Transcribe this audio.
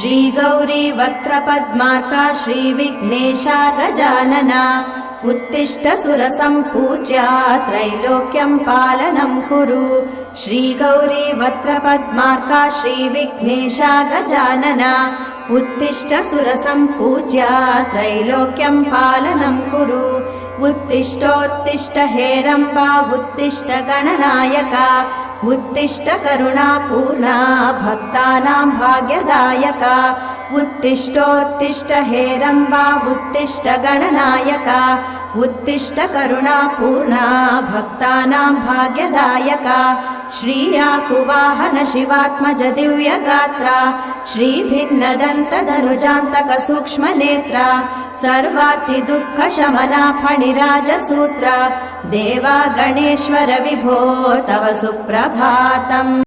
श्रीगौरी वक्त्रपद्मार्का श्रीविघ्नेशा गजानना उत्तिष्ठ सुरसम्पूज्या त्रैलोक्यं पालनं कुरु श्रीगौरी वक्त्रपद्मार्का श्रीविघ्नेशा गजानना उत्तिष्ठ सुरसम्पूज्या त्रैलोक्यं पालनं कुरु उत्तिष्ठोत्तिष्ठ हेरम्बा उत्तिष्ठ गणनायका उत्तिष्ठ करुणापूर्णा भक्तानां भाग्यदायका उत्तिष्ठोत्तिष्ठ हेरम्बा उत्तिष्ठ गणनायका उत्तिष्ठ करुणापूर्णा भक्तानां भाग्यदायका श्रीयाकुवाहन शिवात्मज दिव्यगात्रा श्रीभिन्नदन्तधनुजान्तक सूक्ष्मनेत्रा सर्वार्ति दुःख शमना फणिराजसूत्रा देवा गणेश्वर विभो तव सुप्रभातम्।